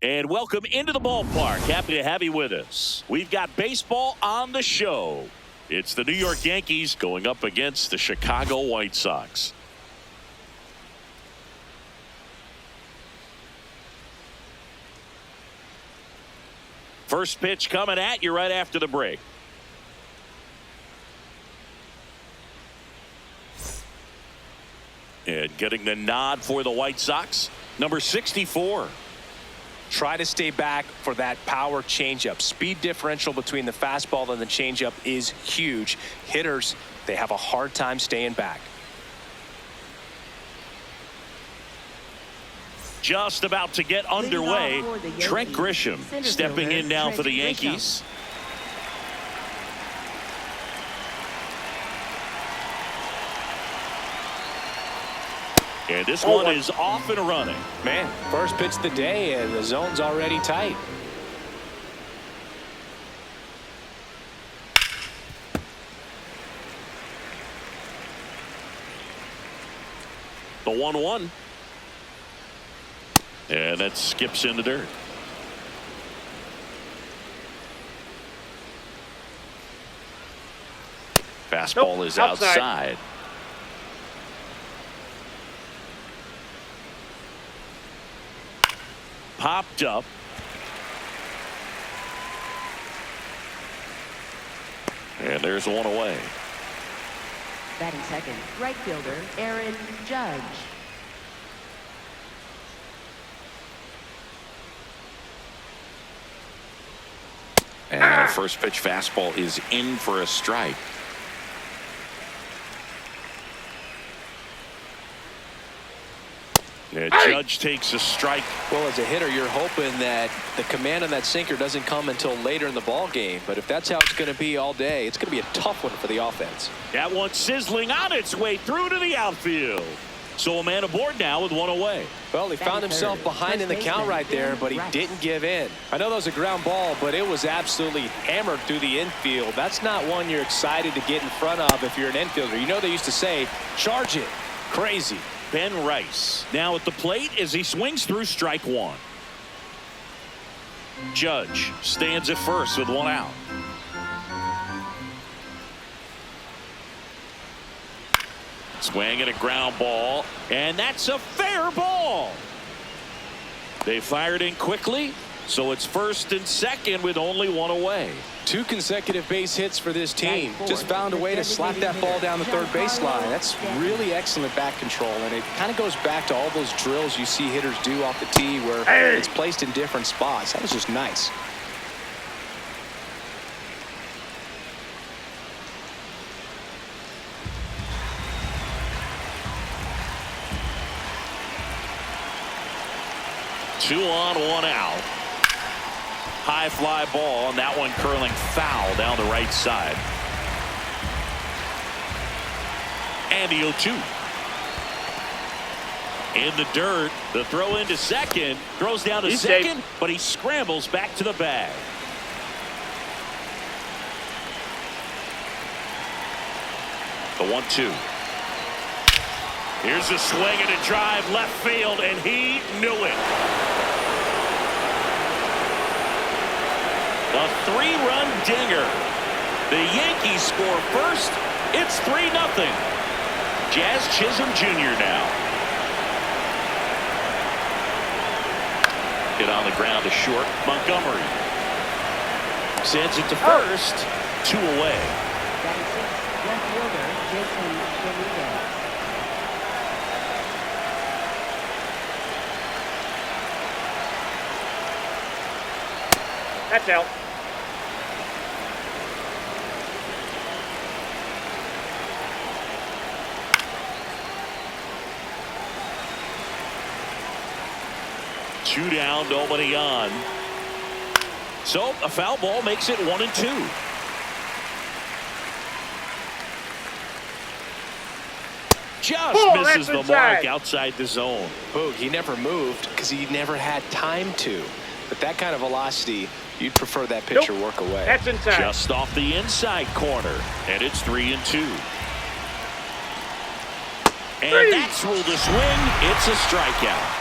And welcome into the ballpark. Happy to have you with us. We've got baseball on the show. It's the New York Yankees going up against the Chicago White Sox. First pitch coming at you right after the break. And getting the nod for the White Sox, number 64. Try to stay back for that power changeup. Speed differential between the fastball and the changeup is huge. Hitters, they have a hard time staying back. Just about to get underway. Trent Grisham stepping in now for the Yankees. And this one is off and running. Man, first pitch of the day, and the zone's already tight. The 1-1. And that skips in the dirt. Fastball is outside. Popped up. And there's one away. Batting second, right fielder Aaron Judge. And first pitch fastball is in for a strike. And Judge takes a strike. Well, as a hitter, you're hoping that the command on that sinker doesn't come until later in the ball game. But if that's how it's going to be all day, it's going to be a tough one for the offense. That one sizzling on its way through to the outfield. So a man aboard now with one away. Well, he found himself behind in the count right there, but he didn't give in. I know that was a ground ball, but it was absolutely hammered through the infield. That's not one you're excited to get in front of if you're an infielder. You know they used to say, charge it. Crazy. Ben Rice now at the plate as he swings through strike one. Judge stands at first with one out. Swing at a ground ball, and that's a fair ball. They fired in quickly, so it's first and second with only one away. 2 consecutive base hits for this team. Just found a way to slap that ball down the third baseline. That's really excellent bat control, and it kind of goes back to all those drills you see hitters do off the tee where it's placed in different spots. That was just nice. Two on, one out. High fly ball, and that one curling foul down the right side. And the 0-2. In the dirt, the throw into second, throws down to second, but he scrambles back to the bag. The 1-2. Here's a swing and a drive left field, and he knew it. A 3-run dinger. The Yankees score first. It's 3-0. Jazz Chisholm Jr. now. Hit on the ground to short. Montgomery sends it to first. 2 away. Batting sixth, left fielder Jason Dominguez. That's out. Two down, nobody on. So a foul ball makes it 1-2. Just misses the mark outside the zone. Boog, he never moved because he never had time to. But that kind of velocity, you'd prefer that pitcher work away. That's inside. Just off the inside corner, and it's 3-2. And that's ruled a swing. It's a strikeout.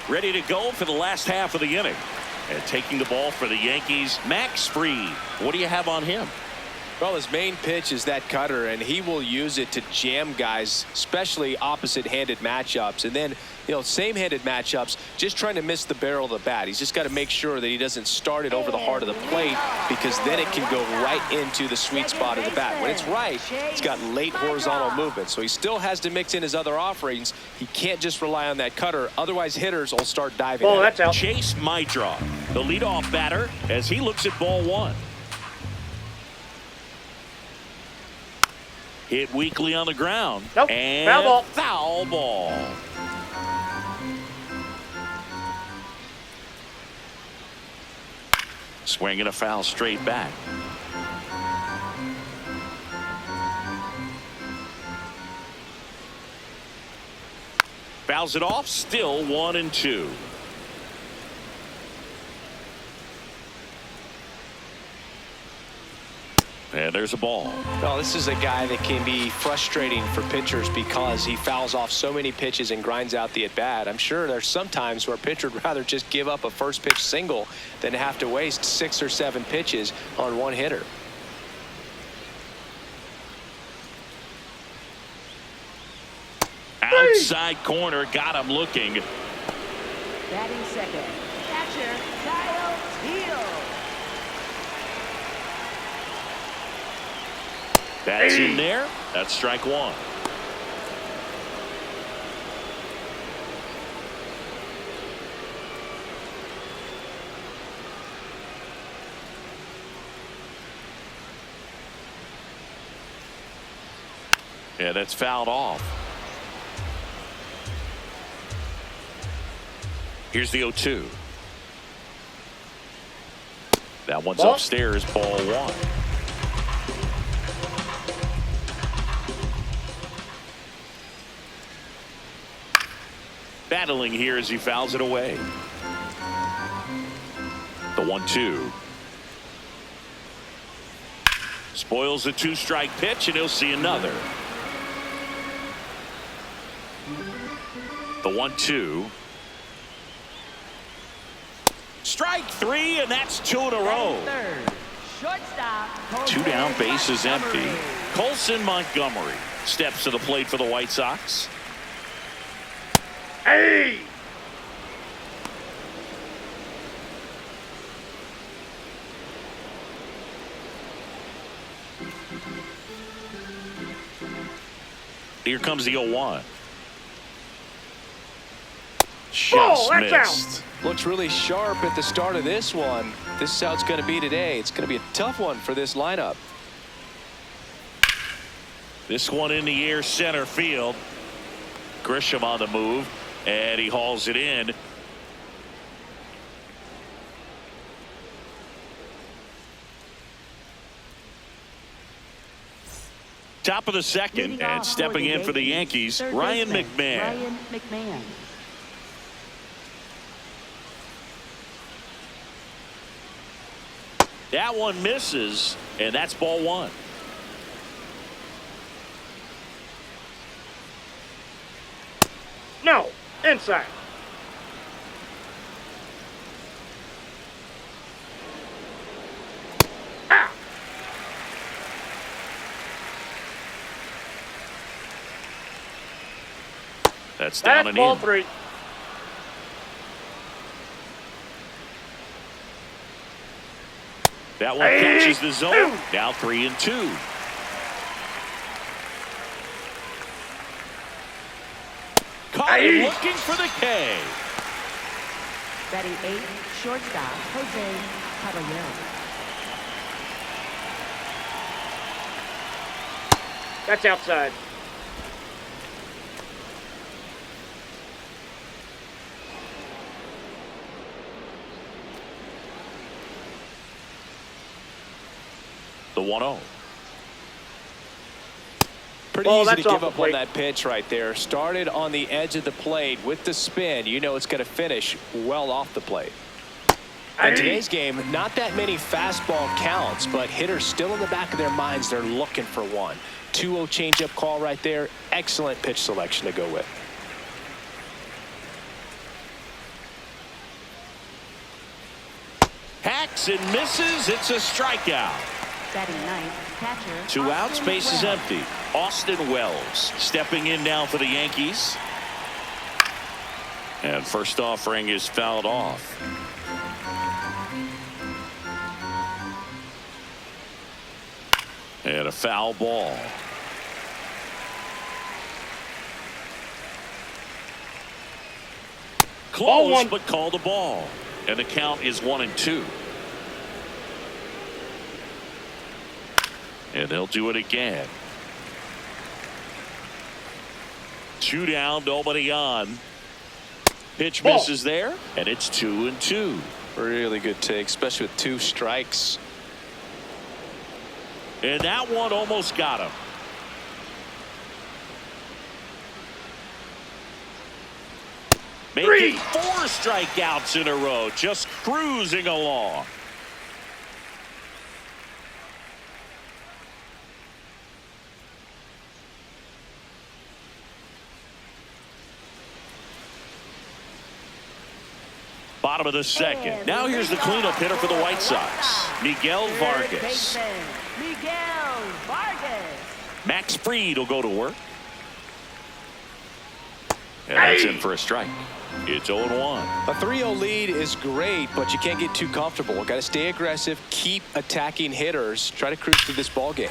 ready to go for the last half of the inning. And taking the ball for the Yankees, Max Fried. What do you have on him? Well, his main pitch is that cutter, and he will use it to jam guys, especially opposite-handed matchups. And then, same-handed matchups, just trying to miss the barrel of the bat. He's just got to make sure that he doesn't start it over the heart of the plate, because then it can go right into the sweet spot of the bat. When it's right, it's got late horizontal movement. So he still has to mix in his other offerings. He can't just rely on that cutter. Otherwise, hitters will start diving. Oh, that's out. Chase Mydra, the leadoff batter, as he looks at ball one. Hit weakly on the ground. Nope. And foul ball. Foul ball. Swinging a foul straight back. Fouls it off. Still 1-2. And there's a ball. Well, this is a guy that can be frustrating for pitchers because he fouls off so many pitches and grinds out the at-bat. I'm sure there's some times where a pitcher would rather just give up a first pitch single than have to waste 6 or 7 pitches on one hitter. Outside corner, got him looking. Batting second, catcher Kyle Teal. That's in there. That's strike one. Yeah, that's fouled off. Here's the 0-2. That one's upstairs, ball one. Battling here as he fouls it away. The 1-2. Spoils the 2-strike pitch, and he'll see another. The 1-2. Strike 3, and that's 2 in a row. Third, shortstop. 2 down, base is empty. Colson Montgomery steps to the plate for the White Sox. Hey! Here comes the 0-1. Just missed. Looks really sharp at the start of this one. This is how it's going to be today. It's going to be a tough one for this lineup. This one in the air, center field. Grisham on the move, and he hauls it in. Top of the second, and stepping in for the Yankees, Ryan McMahon. Ryan McMahon. That one misses, and that's ball one. No, inside. Ah! That's down That's and ball in. 3. That one catches the zone. Now 3-2. Caught him looking for the K. Batting 8, shortstop Jose Caballero. That's outside. The 1-0. Pretty Well, easy to that's give off the up on plate. that pitch right there. Started on the edge of the plate with the spin. You know it's going to finish well off the plate. In today's game, not that many fastball counts, but hitters still in the back of their minds. They're looking for one. 2-0 changeup call right there. Excellent pitch selection to go with. swings and misses. It's a strikeout. Batting ninth, catcher. 2 outs, Austin base is Wells. empty. Austin Wells stepping in now for the Yankees. And first offering is fouled off. And a foul ball. Close, one. but called a ball. And the count is 1-2. And they'll do it again. 2 down, nobody on. Pitch Ball. misses there, and it's 2-2. Really good take, especially with 2 strikes. And that one almost got him. Making 4 strikeouts in a row, just cruising along. Bottom of the second. Now here's the cleanup hitter for the White Sox, Miguel Vargas. Miguel Vargas. Max Fried will go to work. And that's in for a strike. It's 0-1. A 3-0 lead is great, but you can't get too comfortable. Got to stay aggressive, keep attacking hitters, try to cruise through this ball game.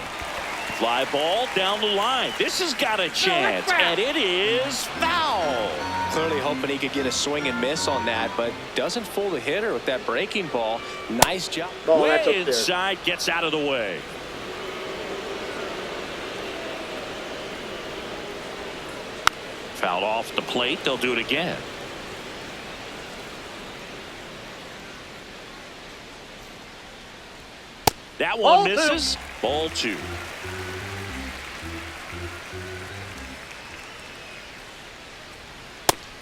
Fly ball down the line. This has got a chance, and it is foul. Clearly hoping he could get a swing and miss on that, but doesn't fool the hitter with that breaking ball. Nice job. Oh, that's Way up there. inside, gets out of the way. Fouled off the plate. They'll do it again. That one Ball misses. Ball 2.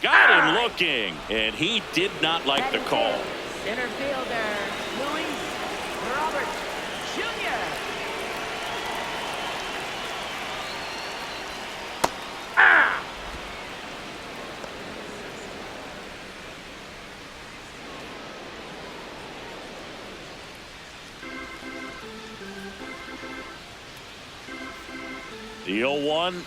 Got him looking, and he did not like the call. Center fielder, Luis Robert Jr. The 0-1.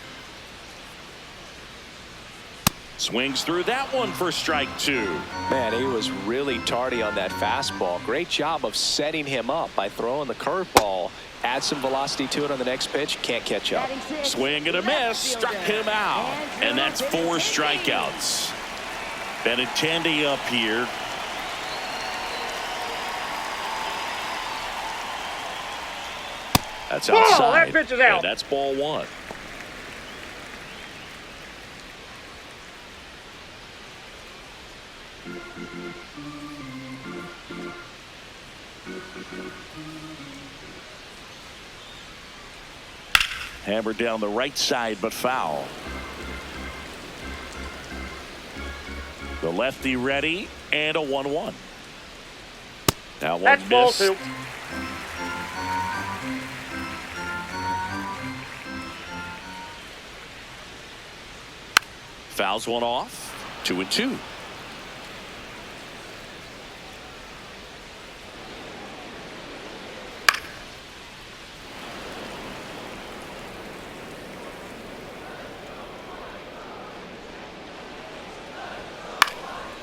Swings through that one for strike 2. Man, he was really tardy on that fastball. Great job of setting him up by throwing the curveball. Add some velocity to it on the next pitch. Can't catch up. Batting sixth, Swing and a miss. Struck him out. Andrew And that's 4 Benintendi. strikeouts. Benintendi up here. That's Ball, outside. that pitch is out. And that's ball 1. Hammered down the right side, but foul. The lefty ready, and a 1-1. That one That's ball missed. 2. Fouls one off. 2-2.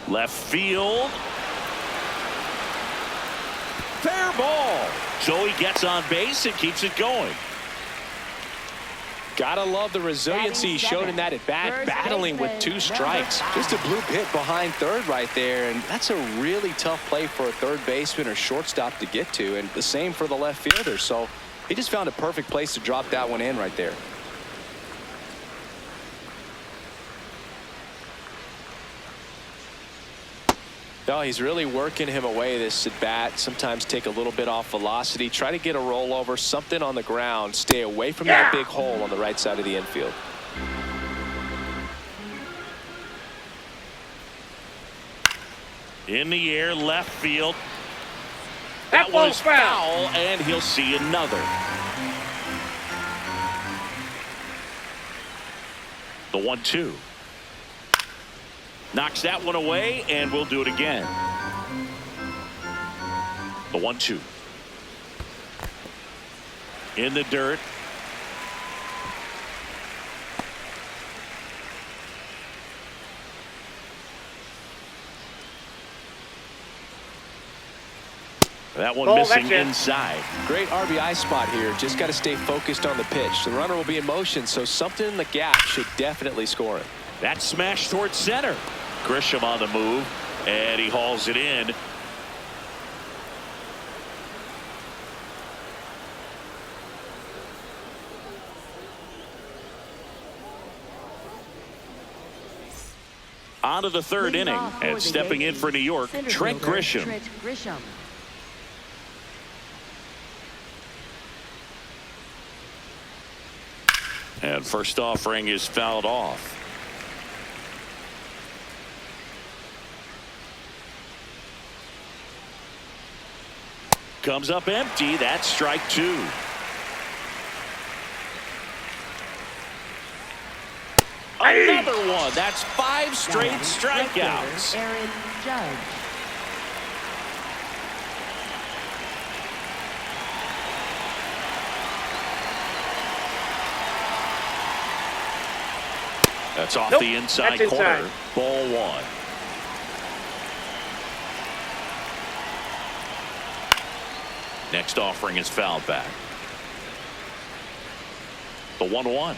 Left field. Fair ball. So he gets on base and keeps it going. Gotta love the resiliency he showed in that at bat, First battling with baseman, 2 strikes. number 5. Just a bloop hit behind third right there, and that's a really tough play for a third baseman or shortstop to get to, and the same for the left fielder. So he just found a perfect place to drop that one in right there. No, he's really working him away this at bat. Sometimes take a little bit off velocity, try to get a rollover, something on the ground, stay away from that big hole on the right side of the infield. In the air, left field. That That ball's was foul. foul, and he'll see another. The 1-2. Knocks that one away, and we'll do it again. The 1-2. In the dirt. That one missing inside. Great RBI spot here. Just got to stay focused on the pitch. The runner will be in motion, so something in the gap should definitely score it. That smash towards center. Grisham on the move, and he hauls it in. On to the third inning, and stepping in for New York, Trent Grisham. And first offering is fouled off. Comes up empty. That's strike 2. Another one. That's 5 straight strikeouts. Aaron Judge. That's off the inside corner. Ball 1. Next offering is fouled back. The 1-1.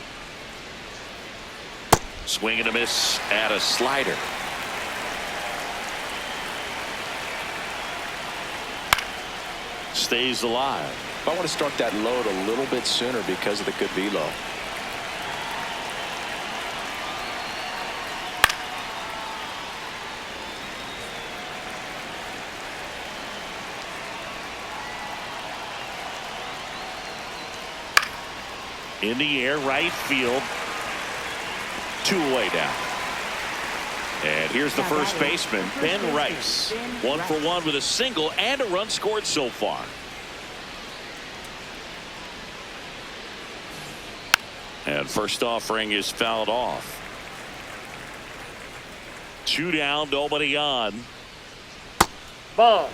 Swing and a miss at a slider. Stays alive. I want to start that load a little bit sooner because of the good velo. In the air, right field. 2 away down. And here's the first baseman, Ben Rice. 1 for 1 with a single and a run scored so far. And first offering is fouled off. 2 down, nobody on. Ball.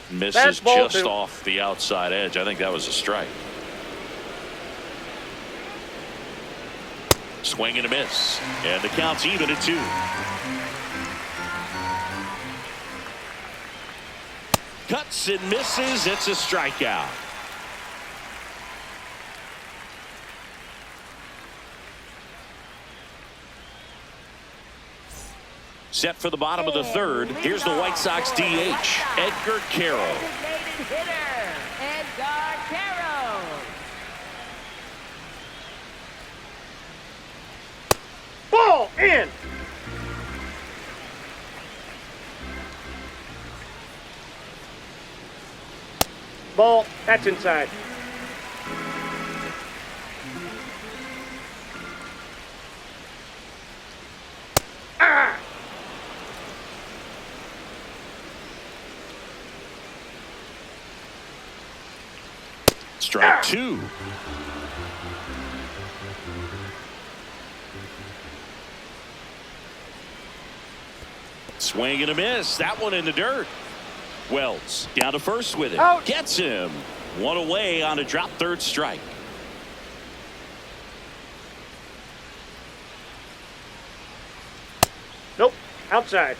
Misses just off the outside edge. I think that was a strike. Swing and a miss. And the count's even at 2. Cuts and misses. It's a strikeout. Set for the bottom of the third. Here's the White Sox DH, Edgar Carroll. Designated hitter, Edgar Carroll. Ball in. Ball. That's inside. Strike 2. Swing and a miss. That one in the dirt. Wells down to first with it. Out. Gets him. 1 away on a drop third strike. Nope. Outside.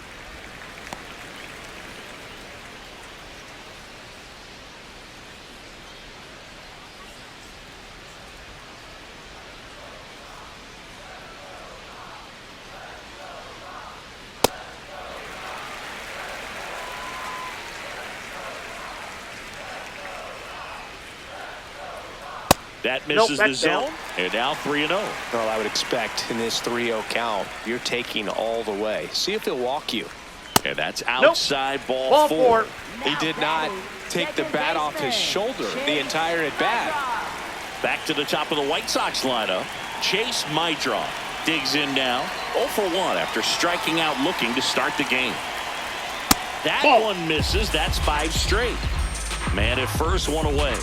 That misses the zone. Down. And now 3-0. Well, I would expect in this 3-0 count, you're taking all the way. See if he'll walk you. And that's outside ball Ball 4. 4. He did not take the bat off his shoulder the entire at bat. Back to the top of the White Sox lineup. Chase Maidra digs in now. 0 for 1 after striking out looking to start the game. That one misses. That's 5 straight. Man at first, 1 away.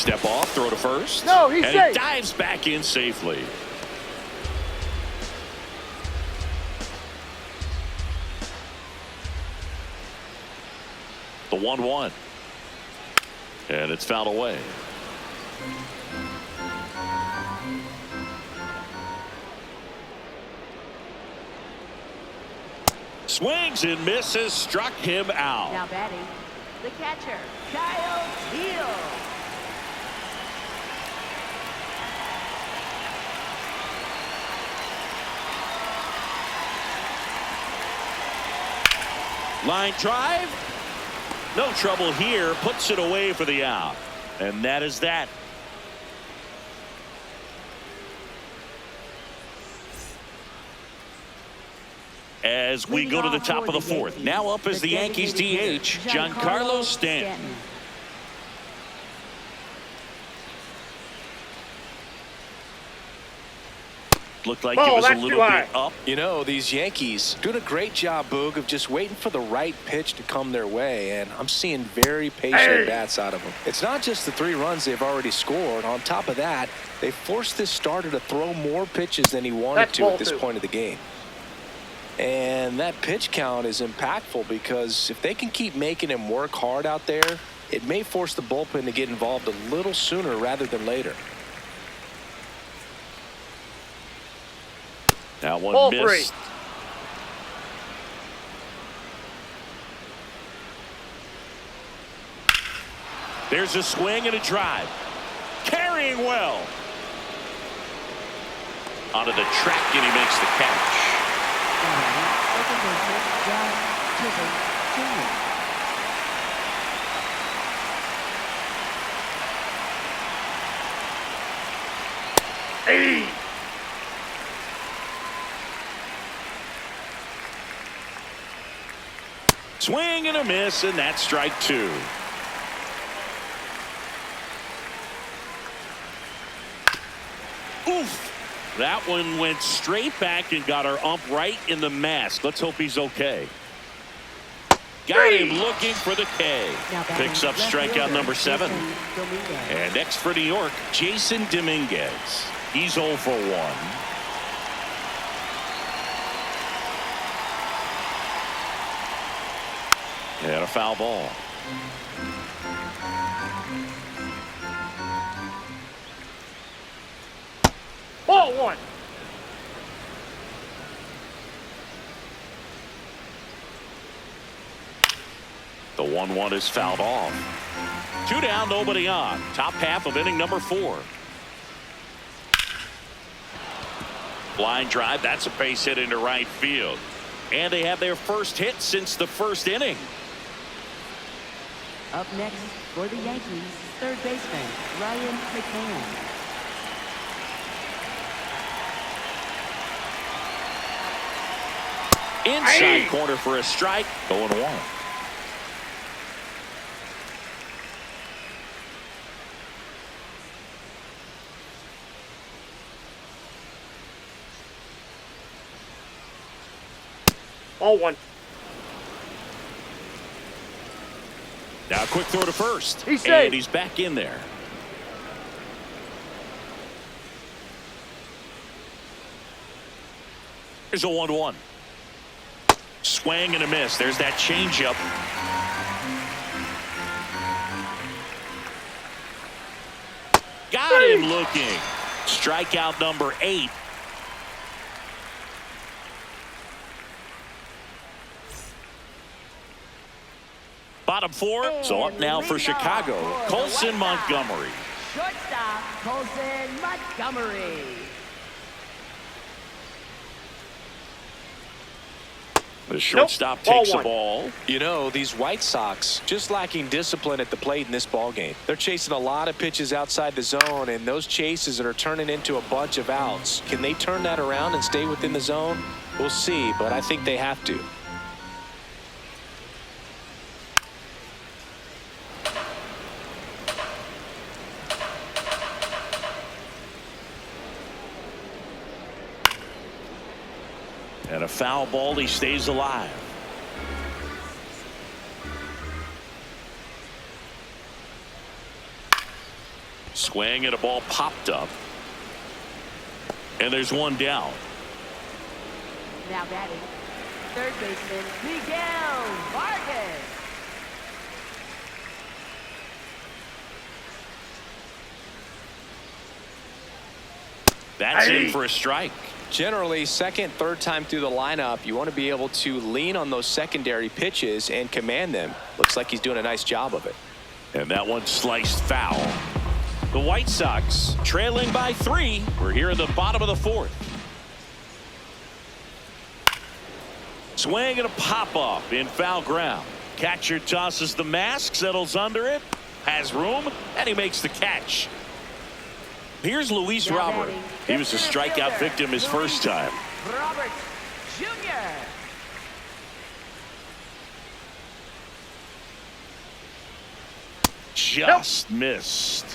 Step off, throw to first. No, he's and safe. He dives back in safely. The 1-1. And it's fouled away. Swings and misses, struck him out. Now batting, the catcher, Kyle Teal. Line drive. No trouble here. Puts it away for the out. And that is that. As we go to the top of the fourth. Now up is the Yankees DH, Giancarlo Stanton. Looked like it was a little bit up. You know, these Yankees doing a great job, Boog, of just waiting for the right pitch to come their way, and I'm seeing very patient bats out of them. It's not just the 3 runs they've already scored. On top of that, they forced this starter to throw more pitches than he wanted to at this point of the game. And that pitch count is impactful because if they can keep making him work hard out there, it may force the bullpen to get involved a little sooner rather than later. That one missed. There's a swing and a drive. Carrying well. Onto the track, and he makes the catch. Hey! Swing and a miss, and that's strike 2. Oof. That one went straight back and got our ump right in the mask. Let's hope he's okay. Got him looking for the K. Picks up strikeout number 7. And next for New York, Jason Dominguez. He's 0 for 1. And a foul ball. Ball 1. The 1-1 is fouled off. 2 down, nobody on. Top half of inning number 4. Line drive. That's a base hit into right field. And they have their first hit since the first inning. Up next for the Yankees, third baseman, Ryan McMahon. Inside corner for a strike. 0-1. Ball 1. Now a quick throw to first. He's safe. And he's back in there. Here's a 1-1. Swing and a miss. There's that changeup. Got him looking. Strikeout number 8. Bottom 4. So up now for Chicago, Colson Montgomery. Shortstop, Colson Montgomery. The shortstop takes the ball. You know, these White Sox just lacking discipline at the plate in this ball game. They're chasing a lot of pitches outside the zone, and those chases are turning into a bunch of outs. Can they turn that around and stay within the zone? We'll see, but I think they have to. And a foul ball, he stays alive. Swing and a ball popped up. And there's one down. Now batting, third baseman Miguel Vargas. That's in for a strike. Generally, second, third time through the lineup, you want to be able to lean on those secondary pitches and command them. Looks like he's doing a nice job of it. And that one sliced foul. The White Sox trailing by 3. We're here at the bottom of the 4th. Swing and a pop-up in foul ground. Catcher tosses the mask, settles under it, has room, and he makes the catch. Here's Luis Robert. He was a strikeout victim his first time. Robert Jr. Just missed.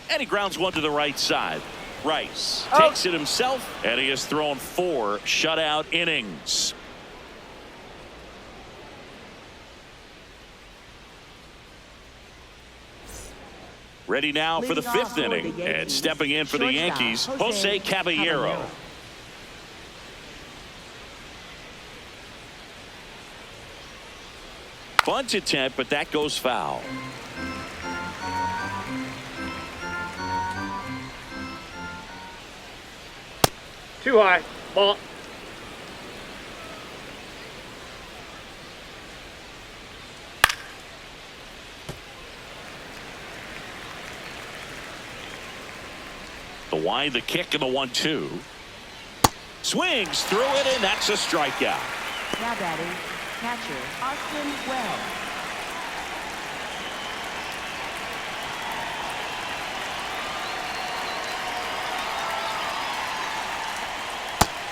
And he grounds one to the right side. Rice takes it himself, and he has thrown 4 shutout innings. Ready now for the 5th inning, and stepping in for the Yankees, Jose Caballero. Bunt attempt, but that goes foul. Too high. Ball. The wind, the kick, and the 1-2. Swings through it, and that's a strikeout. Now batting, catcher Austin Wells.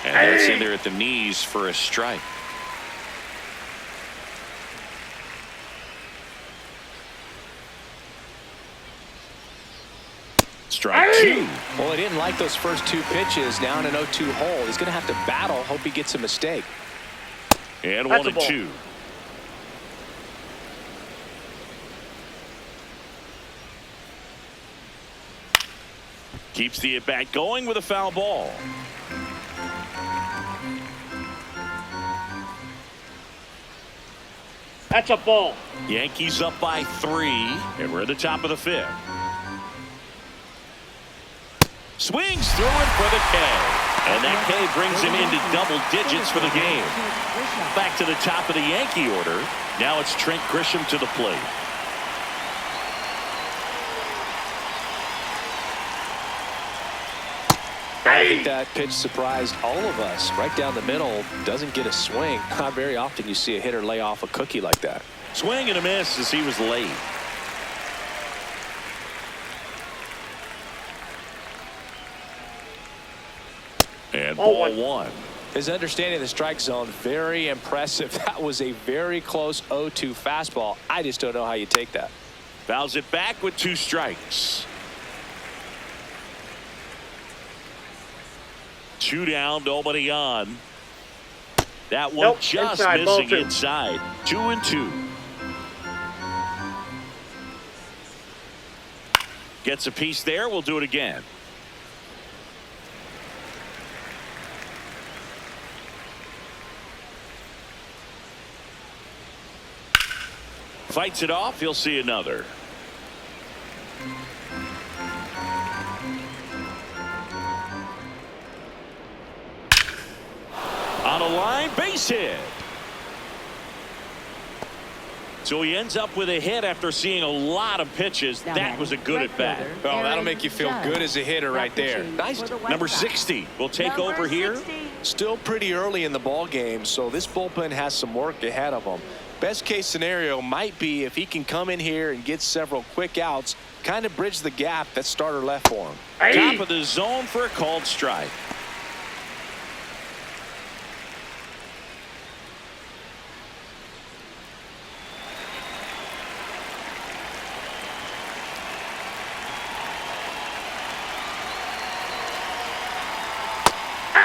And that's in there at the knees for a strike. Strike 2. Well, he didn't like those first 2 pitches. Now in an 0-2 hole, he's going to have to battle. Hope he gets a mistake. And That's 1-2. Keeps the at-bat going with a foul ball. That's a ball. Yankees up by 3, and we're at the top of the 5th. Swings through it for the K. And that K brings him into double digits for the game. Back to the top of the Yankee order. Now it's Trent Grisham to the plate. I think that pitch surprised all of us. Right down the middle, doesn't get a swing. Not very often you see a hitter lay off a cookie like that. Swing and a miss as he was late. And ball 1. His understanding of the strike zone, very impressive. That was a very close 0-2 fastball. I just don't know how you take that. Fouls it back with 2 strikes. 2 down, nobody on. That one just inside, missing inside. 2-2. Gets a piece there. We'll do it again. Fights it off. He'll see another. On a line, base hit. So he ends up with a hit after seeing a lot of pitches. That was a good at bat. Oh, that'll make you feel good as a hitter right there. Nice. Number 60 will take over here. Still pretty early in the ball game, so this bullpen has some work ahead of them. Best case scenario might be if he can come in here and get several quick outs, kind of bridge the gap that starter left for him. Top of the zone for a called strike.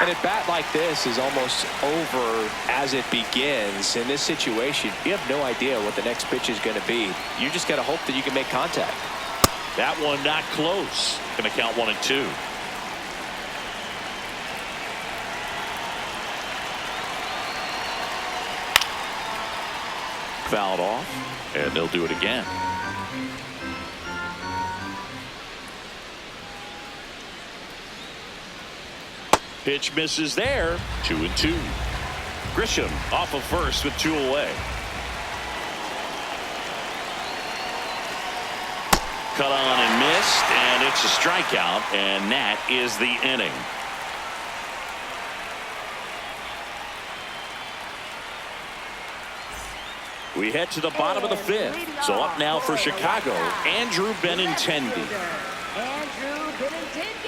And a bat like this is almost over as it begins. In this situation, you have no idea what the next pitch is going to be. You just got to hope that you can make contact. That one not close. Going to count 1-2. Fouled off, and they'll do it again. Pitch misses there. 2-2. Grisham off of first with 2 away. Cut on and missed, and it's a strikeout, and that is the inning. We head to the bottom of the 5th. So up now for Chicago, Andrew Benintendi. Andrew Benintendi.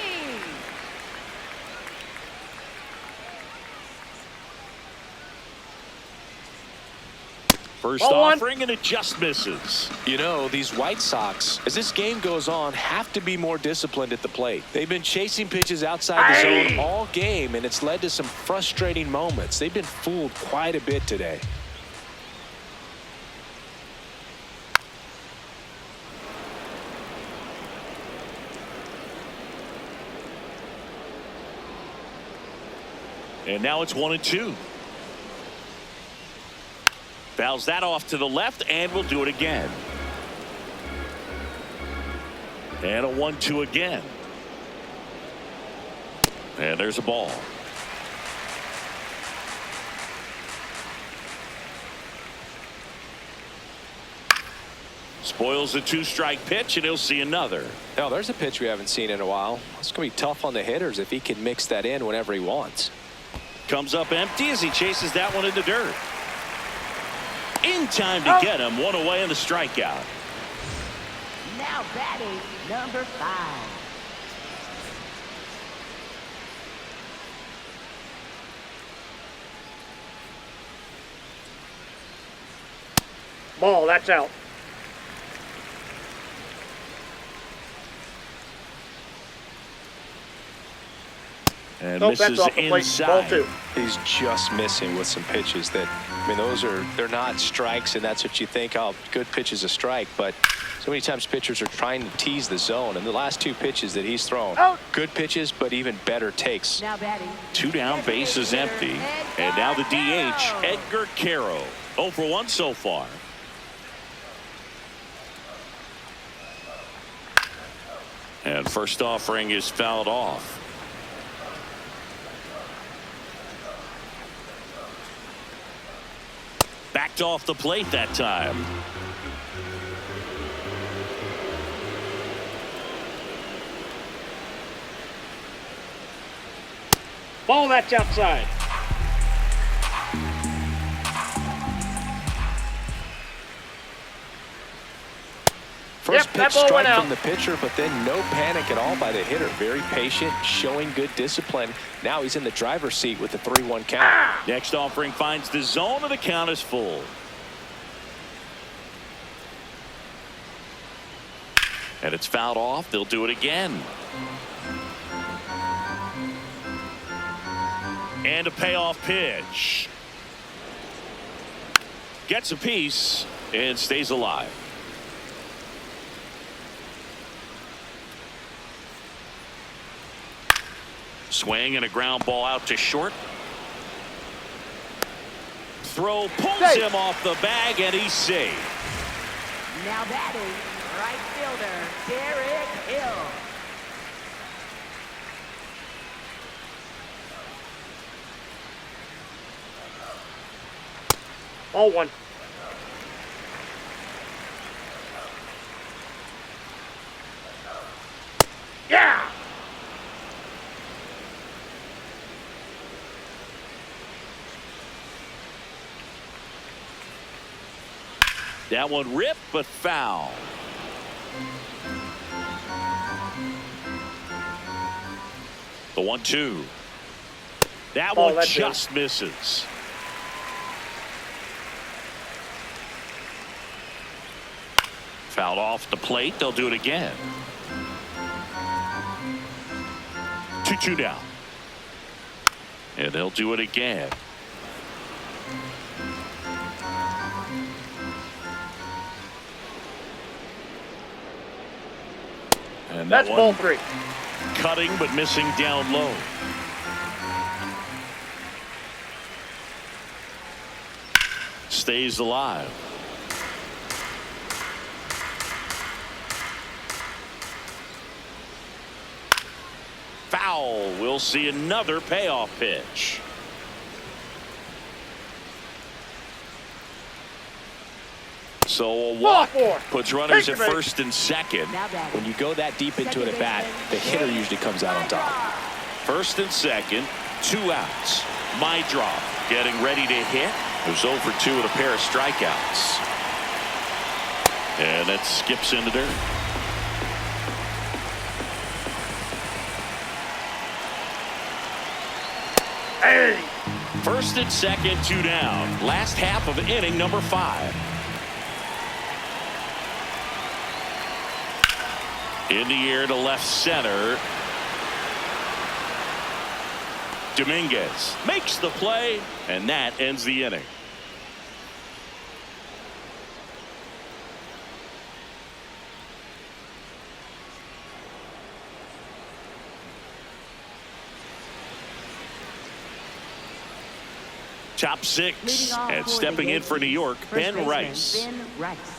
First Ball one. offering, and it just misses. You know, these White Sox, as this game goes on, have to be more disciplined at the plate. They've been chasing pitches outside the zone all game, and it's led to some frustrating moments. They've been fooled quite a bit today. And now it's 1-2. Fouls that off to the left, and we'll do it again. And a 1-2 again. And there's a ball. Spoils a 2-strike pitch, and he'll see another. Now, there's a pitch we haven't seen in a while. It's going to be tough on the hitters if he can mix that in whenever he wants. Comes up empty as he chases that one in the dirt. In time to get him. 1 away in the strikeout. Now batting, number 5. Ball, that's out. And Nope, that's misses off the plate. Ball inside. 2. He's just missing with some pitches that, I mean, they're not strikes, and that's what you think, oh, good pitch is a strike. But so many times pitchers are trying to tease the zone, and the last 2 pitches that he's thrown, good pitches, but even better takes. Now batting. 2 down, base is empty. And now the DH, Edgar Caro. 0 for 1 so far. And first offering is fouled off. Backed off the plate that time. Ball, that's outside. First Yep, that pitch ball strike went out. from the pitcher, but then no panic at all by the hitter. Very patient, showing good discipline. Now he's in the driver's seat with the 3-1 count. Next offering finds the zone, and the count is full. And it's fouled off. They'll do it again. And a payoff pitch. Gets a piece and stays alive. Swing and a ground ball out to short. Throw pulls him off the bag, and he's safe. Now batting, right fielder, Derek Hill. Ball 1. Yeah. That one ripped, but foul. The 1-2. That Oh, one that's just misses. Fouled off the plate. They'll do it again. 2-2 down. And they'll do it again. And That's ball 3. Cutting but missing down low. Stays alive. Foul. We'll see another payoff pitch. So a walk puts runners at first and second. When you go that deep into an at-bat, the hitter usually comes out on top. First and second, 2 outs. My drop getting ready to hit. It was 0 for 2 with a pair of strikeouts. And that skips into dirt. Hey! First and second, 2 down. Last half of inning number 5. In the air to left center. Dominguez makes the play, and that ends the inning. Top 6, and stepping in for New York, Ben Rice. Ben Rice.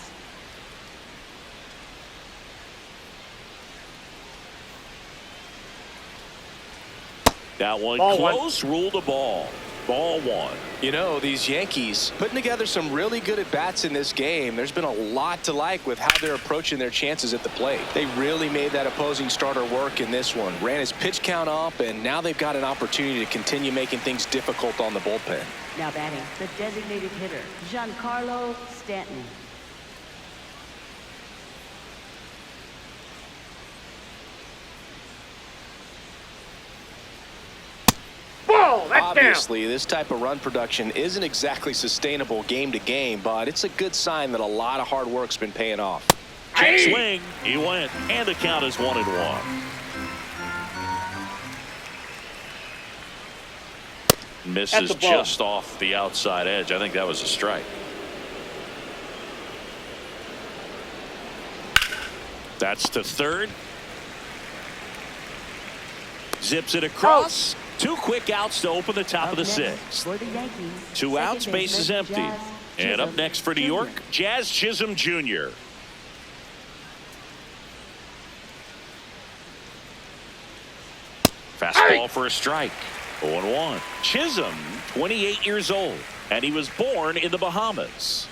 That one Ball close, ruled a ball. Ball 1. You know, these Yankees putting together some really good at-bats in this game. There's been a lot to like with how they're approaching their chances at the plate. They really made that opposing starter work in this one. Ran his pitch count up, and now they've got an opportunity to continue making things difficult on the bullpen. Now batting, the designated hitter, Giancarlo Stanton. Ball, that's Obviously, this type of run production isn't exactly sustainable game to game, but it's a good sign that a lot of hard work's been paying off. Check swing. He went, and the count is 1-1. Misses just off the outside edge. I think that was a strike. That's to third. Zips it across. 2 quick outs to open the top of the 6th. For the Yankees, 2 outs, bases empty. And up next for New York, Jazz Chisholm Jr. Fastball for a strike. 0-1. Chisholm, 28 years old, and he was born in the Bahamas.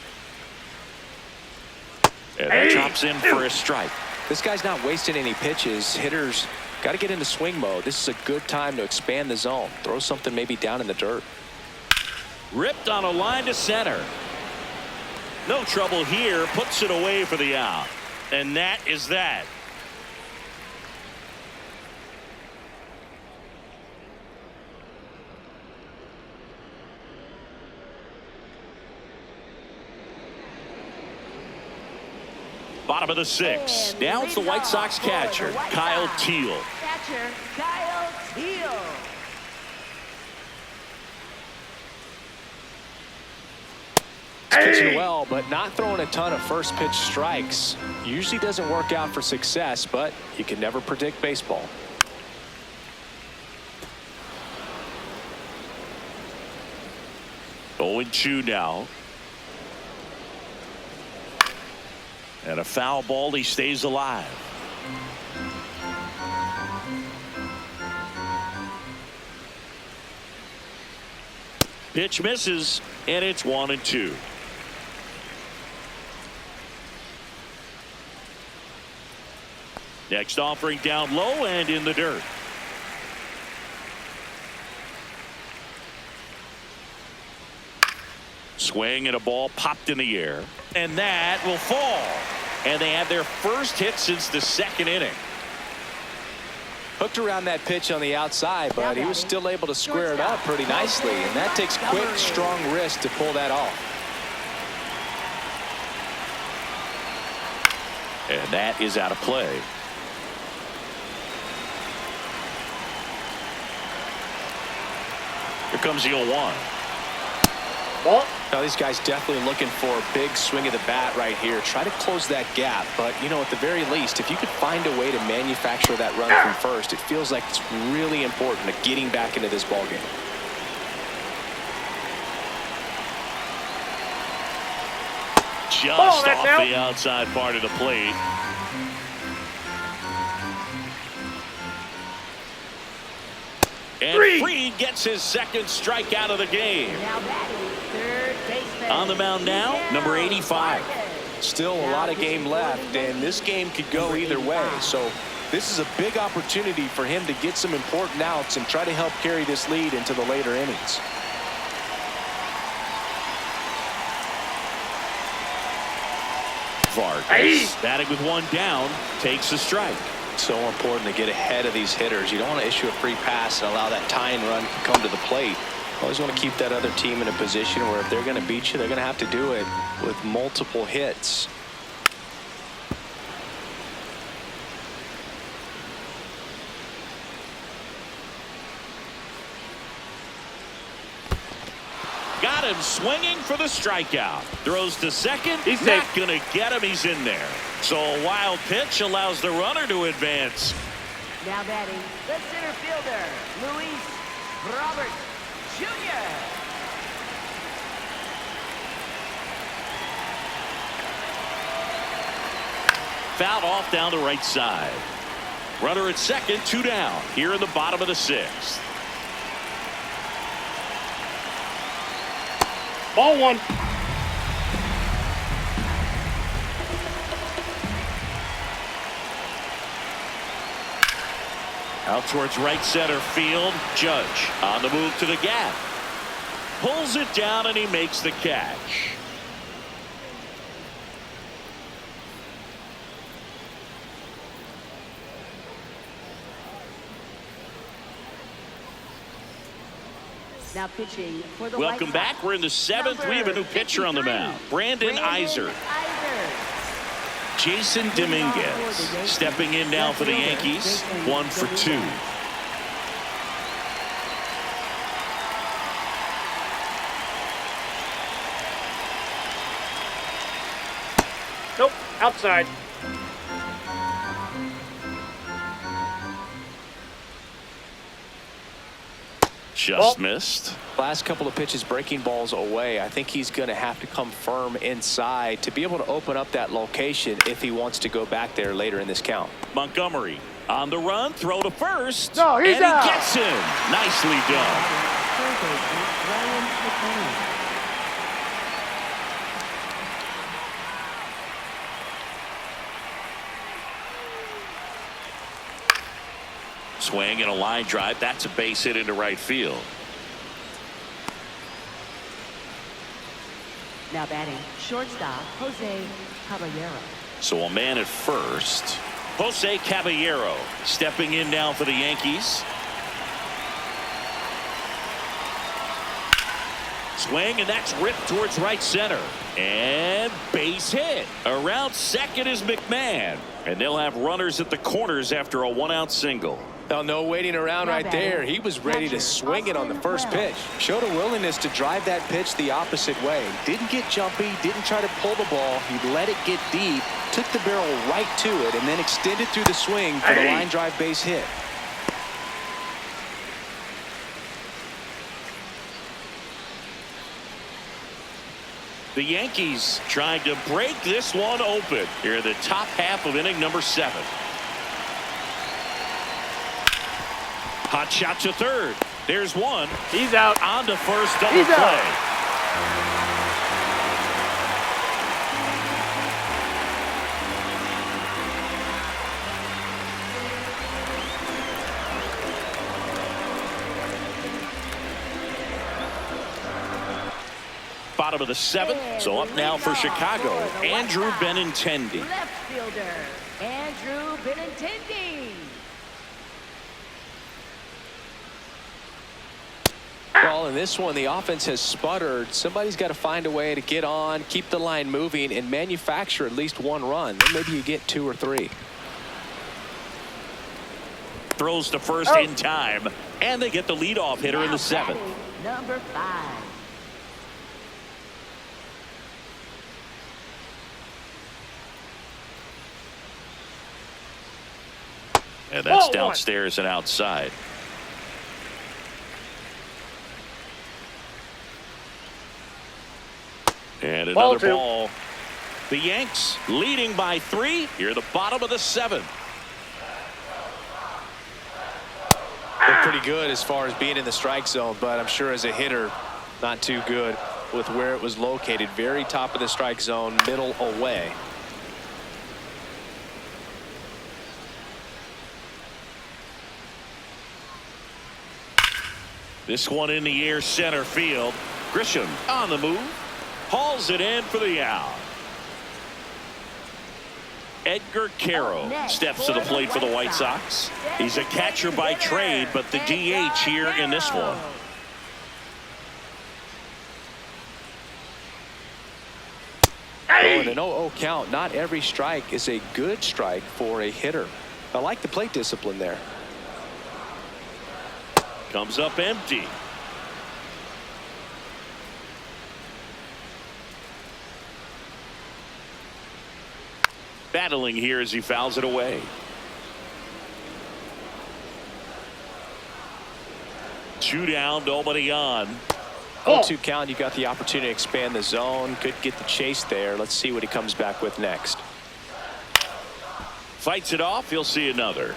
And that drops in for a strike. This guy's not wasting any pitches. Hitters got to get into swing mode. This is a good time to expand the zone. Throw something maybe down in the dirt. Ripped on a line to center. No trouble here. Puts it away for the out. And that is that. Bottom of the 6th. Now it's the White Sox catcher, Kyle Teel. Catcher, Kyle Teel. He's pitching well, but not throwing a ton of first pitch strikes. Usually doesn't work out for success, but you can never predict baseball. Oh, 0-2 now. And a foul ball. He stays alive. Pitch misses, and it's 1-2. Next offering down low and in the dirt. Swing and a ball popped in the air, and that will fall. And they had their first hit since the 2nd inning. Hooked around that pitch on the outside, but he was still able to square it up pretty nicely, and that takes quick, strong wrist to pull that off. And that is out of play. Here comes the 0-1. Ball. Now these guys definitely looking for a big swing of the bat right here. Try to close that gap. But, you know, at the very least, if you could find a way to manufacture that run from first, it feels like it's really important to getting back into this ballgame. Just off the outside part of the plate. And Fried gets his second strikeout of the game. Now batting, third baseman. On the mound now, number 85. Still a lot of game left, and this game could go either way. So this is a big opportunity for him to get some important outs and try to help carry this lead into the later innings. Vargas, batting with one down, takes a strike. So important to get ahead of these hitters. You don't want to issue a free pass and allow that tying run to come to the plate. Always want to keep that other team in a position where if they're going to beat you, they're going to have to do it with multiple hits. Got him swinging for the strikeout. Throws to second. He's not safe. going to get him. He's in there. So a wild pitch allows the runner to advance. Now batting, the center fielder, Luis Robert Jr. Fouled off down the right side. Runner at second, 2 down. Here in the bottom of the 6th. Ball 1. Out towards right center field. Judge on the move to the gap. Pulls it down and he makes the catch. Now pitching for the Welcome White back. Sox. We're in the 7th. We have a new pitcher on the mound. Brandon Iser. Jason Dominguez stepping in now for the Yankees. 1 for 2. Nope. Outside. Just missed. Last couple of pitches breaking balls away. I think he's going to have to come firm inside to be able to open up that location if he wants to go back there later in this count. Montgomery on the run. Throw to first. No, he's and out. he gets him. Nicely done. Third baseman, Ryan McMahon. Swing and a line drive. That's a base hit into right field. Now batting, shortstop, Jose Caballero. So a man at first. Jose Caballero stepping in now for the Yankees. Swing, and that's ripped towards right center. And base hit. Around second is McMahon. And they'll have runners at the corners after a 1-out single. Now, no waiting around right there. He was ready to swing it on the first pitch. Showed a willingness to drive that pitch the opposite way. Didn't get jumpy, didn't try to pull the ball. He let it get deep, took the barrel right to it, and then extended through the swing for the line drive base hit. The Yankees trying to break this one open here in the top half of inning number 7. Hot shot to third. There's one. He's out. On to first, double He's play. out. Bottom of the 7th. So up now for Chicago, Andrew Benintendi. Left fielder, Andrew Benintendi. Well, in this one, the offense has sputtered. Somebody's got to find a way to get on, keep the line moving, and manufacture at least one run. Then maybe you get 2 or 3. Throws to first in time, and they get the leadoff hitter in the 7th. number 5. And that's Ball downstairs and outside. And Ball another 2. ball. The Yanks leading by 3 here at the bottom of the 7th. They're pretty good as far as being in the strike zone, but I'm sure as a hitter, not too good with where it was located. Very top of the strike zone, middle away. This one in the air, center field. Grisham on the move. Hauls it in for the out. Edgar Caro steps to the plate for the White Sox. He's a catcher by trade, but the DH here in this one. Oh, and an 0-0 count. Not every strike is a good strike for a hitter. I like the plate discipline there. Comes up empty. Battling here as he fouls it away. Two down, nobody on. 0-2 count. You got the opportunity to expand the zone. Could get the chase there. Let's see what he comes back with next. Fights it off. He'll see another.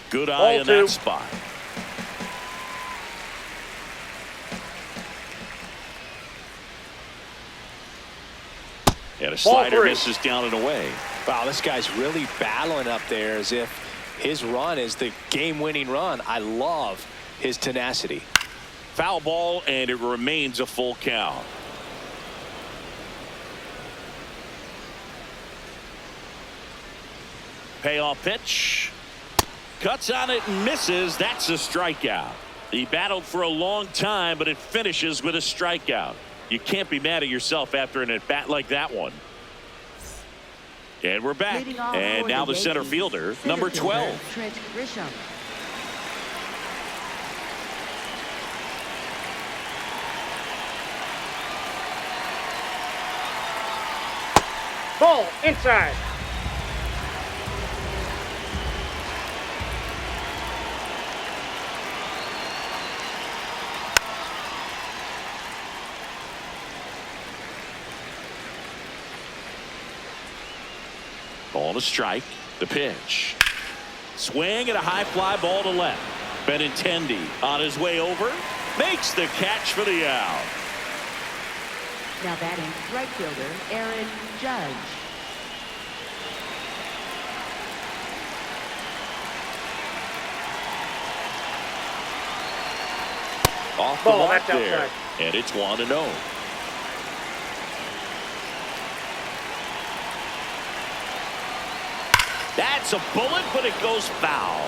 Good eye in that spot. And a slider misses down and away. Wow, this guy's really battling up there as if his run is the game-winning run. I love his tenacity. Foul ball, and it remains a full count. Payoff pitch. Cuts on it and misses. That's a strikeout. He battled for a long time, but it finishes with a strikeout. You can't be mad at yourself after an at-bat like that one. And we're back. And now the center fielder, number 12. Trent Grisham. Ball inside. On a strike. The pitch. Swing and a high fly ball to left. Benintendi on his way over. Makes the catch for the out. Now batting right fielder Aaron Judge. Off the mark there. Outside. And it's 1-0. That's a bullet, but it goes foul.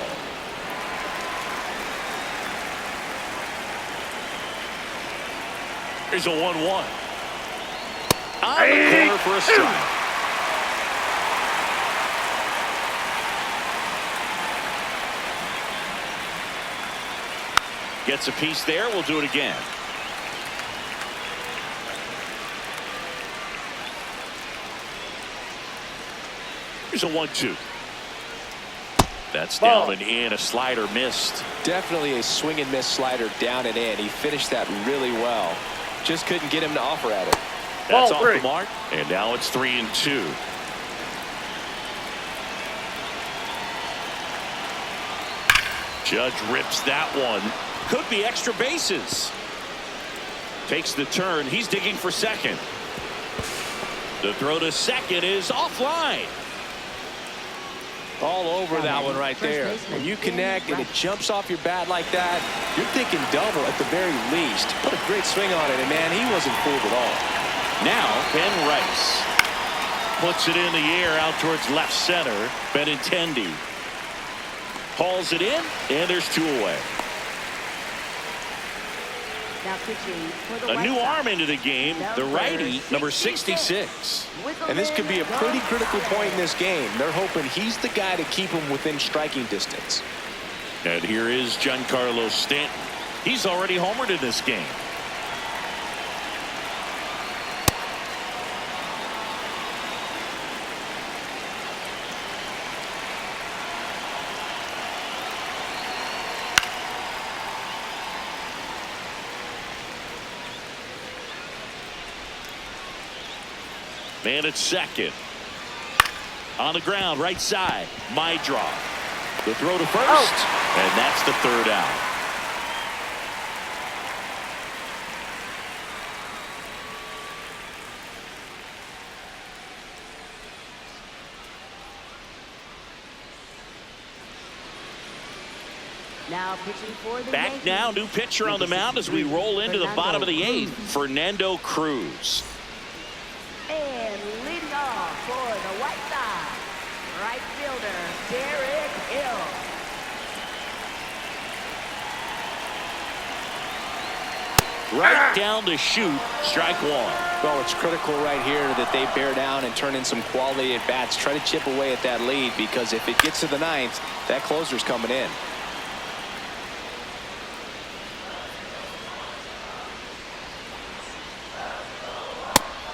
Here's a 1-1. On the corner for a strike. Gets a piece there. We'll do it again. Here's a 1-2. That's down and in. A slider missed. Definitely a swing and miss slider down and in. He finished that really well. Just couldn't get him to offer at it. That's off the mark. And now it's 3-2. Judge rips that one. Could be extra bases. Takes the turn. He's digging for second. The throw to second is offline. All over that one right there. When you connect and it jumps off your bat like that, you're thinking double at the very least. Put a great swing on it, and man, he wasn't fooled at all. Now Ben Rice puts it in the air out towards left center. Benintendi hauls it in, and there's 2 away. Now pitching for the A White new Sox. arm into the game, the righty, number 66. And this could be a pretty critical point in this game. They're hoping he's the guy to keep him within striking distance. And here is Giancarlo Stanton. He's already homered in this game. Man at second. On the ground, right side. My draw. The throw to first. And that's the third out. Now pitching for the Back Yankees. now, new pitcher on the mound as we roll into the bottom of the eighth. Fernando Cruz. And leading off for the White Sox, right fielder, Derek Hill. Right down to shoot. Strike one. Well, it's critical right here that they bear down and turn in some quality at bats. Try to chip away at that lead, because if it gets to the ninth, that closer's coming in.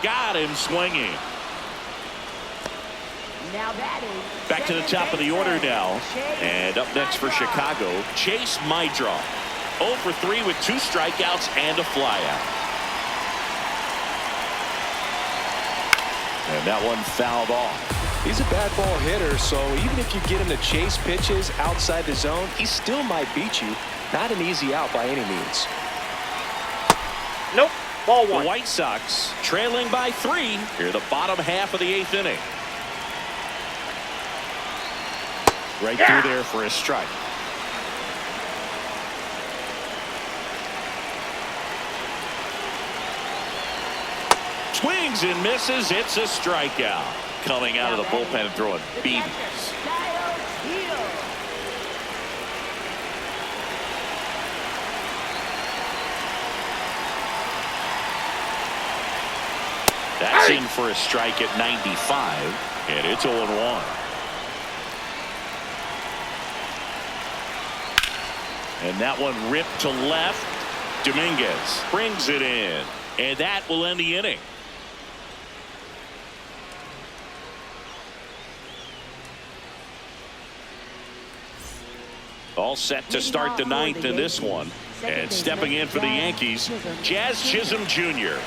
Got him swinging. Now batting. Back to the top of the order now. And up next for Chicago, Chase Mydra. 0 for 3 with 2 strikeouts and a flyout. And that one fouled off. He's a bad ball hitter, so even if you get him to chase pitches outside the zone, he still might beat you. Not an easy out by any means. Nope. Ball The one. White Sox trailing by 3 here the bottom half of the 8th inning. Right through there for a strike. Swings and misses. It's a strikeout. Coming out of the bullpen and throwing BBs. That's in for a strike at 95, and it's 0-1. And that one ripped to left. Dominguez brings it in, and that will end the inning. All set to start the 9th in this one. And stepping in for the Yankees, Jazz Chisholm Jr.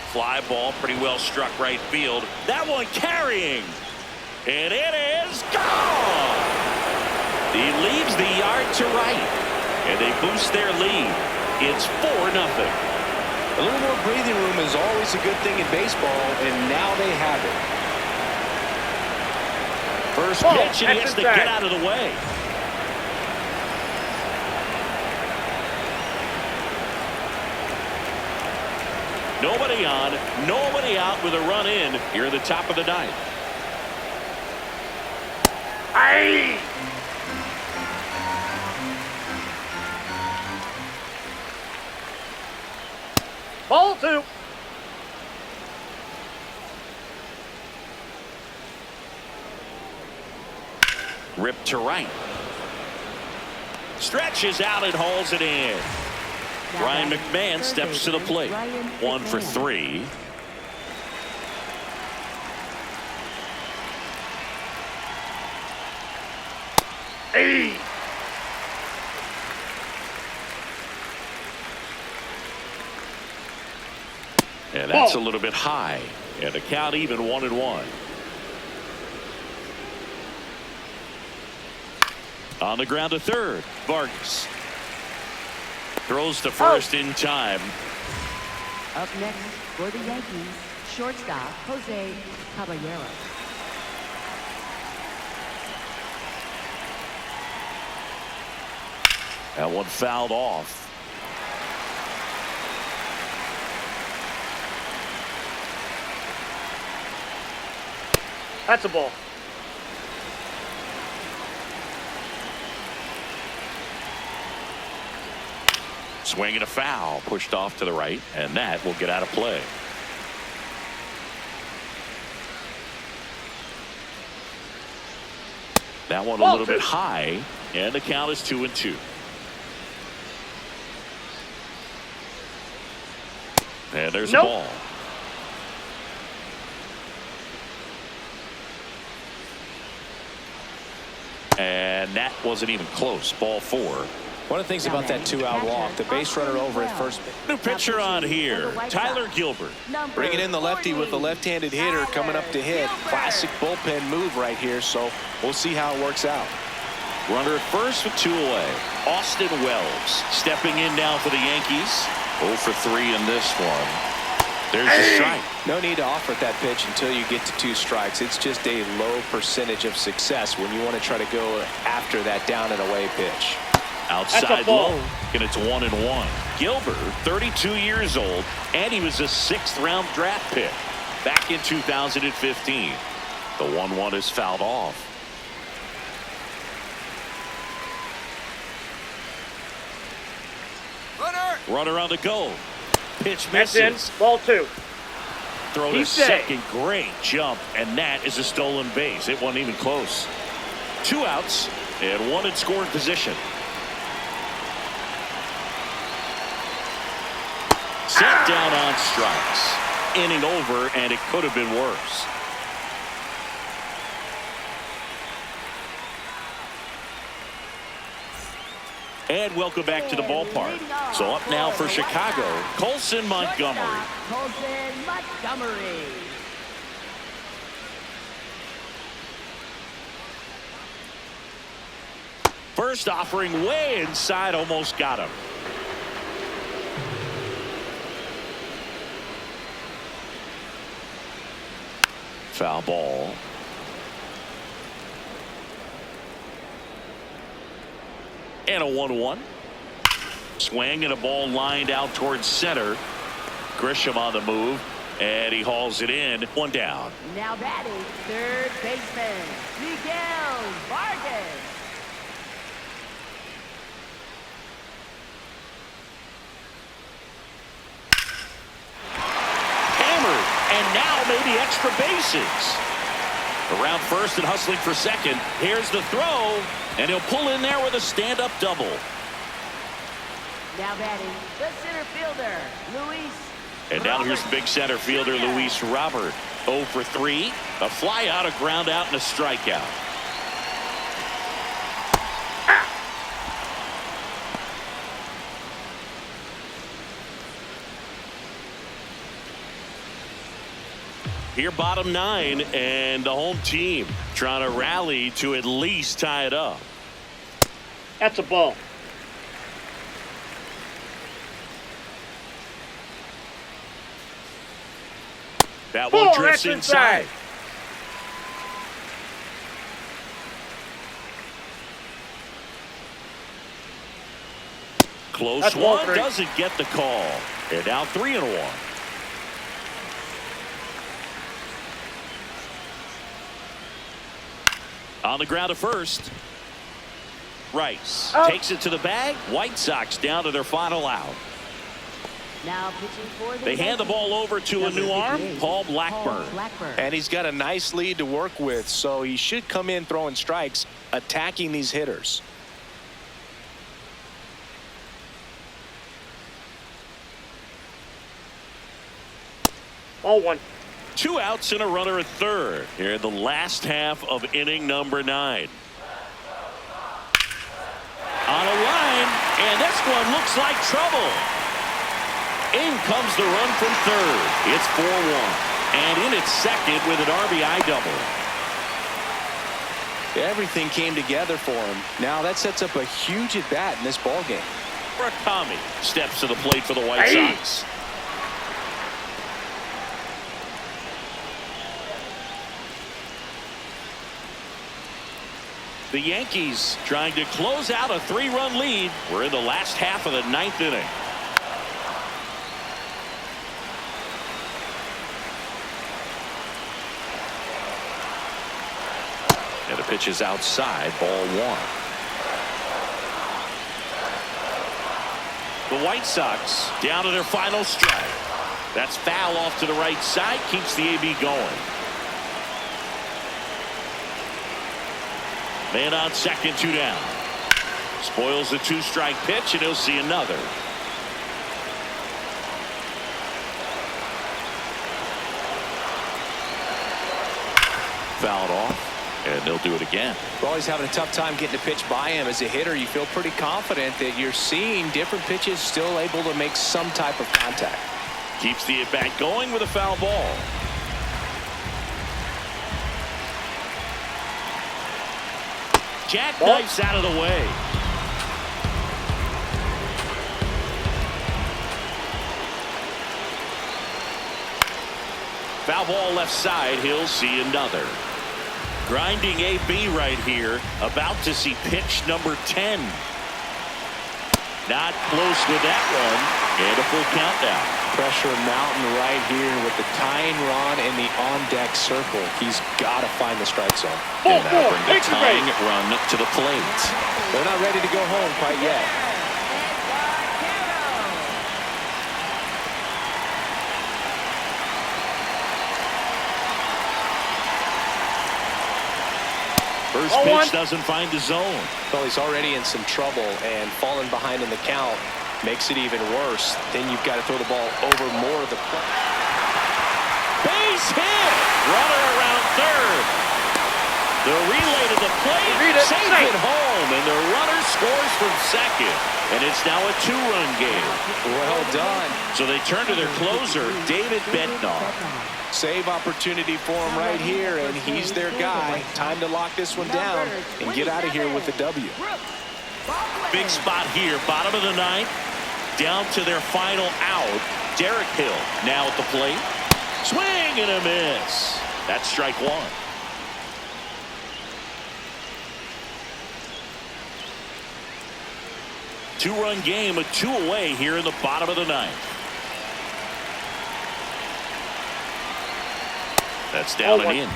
Fly ball, pretty well struck right field. That one carrying. And it is gone. He leaves the yard to right. And they boost their lead. It's 4-0. A little more breathing room is always a good thing in baseball, and now they have it. First pitch, and he has to get out of the way. Nobody on, nobody out with a run in here at the top of the 9th. Aye. Ball two. Ripped to right. Stretches out and hauls it in. Ryan McMahon steps to the plate. 1 for 3. Hey. And that's a little bit high. And the count even 1-1. On the ground to third. Vargas throws to first in time. Up next for the Yankees, shortstop Jose Caballero. That one fouled off. That's a ball. Swinging a foul, pushed off to the right, and that will get out of play. That one a little bit high, and the count is 2-2. And there's a ball. And that wasn't even close. Ball 4. One of the things about that 2-out walk, the base runner over at first. New pitcher on here, Tyler Gilbert. Bringing in the lefty with the left-handed hitter coming up to hit. Classic bullpen move right here, so we'll see how it works out. Runner at first with 2 away. Austin Wells stepping in now for the Yankees. 0 for 3 in this one. There's the strike. No need to offer that pitch until you get to 2 strikes. It's just a low percentage of success when you want to try to go after that down and away pitch. Outside low, and it's 1-1. Gilbert, 32 years old, and he was a 6th-round draft pick back in 2015. The 1-1 is fouled off. Runner on the go. Pitch misses. Ball 2. Throw to second. Great jump, and that is a stolen base. It wasn't even close. 2 outs and 1 in scoring position. Set down on strikes. Inning over, and it could have been worse. And welcome back to the ballpark. So up now for Chicago, Colson Montgomery. Colson Montgomery. First offering way inside, almost got him. Foul ball. And a 1-1. Swing and a ball lined out towards center. Grisham on the move, and he hauls it in. 1 down. Now batting, third baseman, Miguel Vargas. Hammered, and now maybe extra bases. Around first and hustling for second. Here's the throw, and he'll pull in there with a stand-up double. Now batting, the center fielder, Luis. And now here's the big center fielder, Luis Robert. 0 for 3. A fly out, a ground out, and a strikeout. Here, bottom 9, and the home team trying to rally to at least tie it up. That's a ball. That one drifts inside. Close one, doesn't get the call. And now 3-1. On the ground at first. Rice takes it to the bag. White Sox down to their final out. Now pitching for the They hand the ball over to a new arm, Paul Blackburn. And he's got a nice lead to work with, so he should come in throwing strikes, attacking these hitters. Ball 1. 2 outs and a runner at third here in the last half of inning number 9. On a line, and this one looks like trouble. In comes the run from third. It's 4-1. And in at second with an RBI double. Everything came together for him. Now that sets up a huge at-bat in this ballgame. Murakami steps to the plate for the White Sox. The Yankees trying to close out a 3-run lead. We're in the last half of the 9th inning. And the pitch is outside, ball 1. The White Sox down to their final strike. That's foul off to the right side. Keeps the AB going. Man on second, 2 down. Spoils the 2-strike pitch, and he'll see another. Fouled off, and they'll do it again. Well, he's having a tough time getting a pitch by him. As a hitter, you feel pretty confident that you're seeing different pitches still able to make some type of contact. Keeps the at-bat going with a foul ball. Jackknifes out of the way. Foul ball left side. He'll see another. Grinding AB right here. About to see pitch number 10. Not close with that one. And a full count now. Pressure mountain right here with the tying run in the on-deck circle. He's got to find the strike zone. And that'll bring the tying run to the plate. They're not ready to go home quite yet. First pitch doesn't find the zone. Well, he's already in some trouble, and falling behind in the count makes it even worse. Then you've got to throw the ball over more of the play. Base hit! Runner around third. The relay to the plate. Safe it home, and the runner scores from second. And it's now a 2-run game. Well done. So they turn to their closer, David Bednar. Save opportunity for him right here, and he's their guy. Time to lock this one down and get out of here with the W. Big spot here, bottom of the ninth. Down to their final out. Derek Hill now at the plate. Swing and a miss. That's strike one. Two-run game with 2 away here in the bottom of the ninth. That's down and in.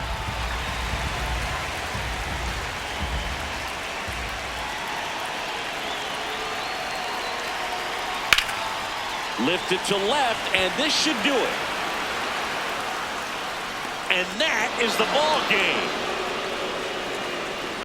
Lifted to left, and this should do it. And that is the ball game.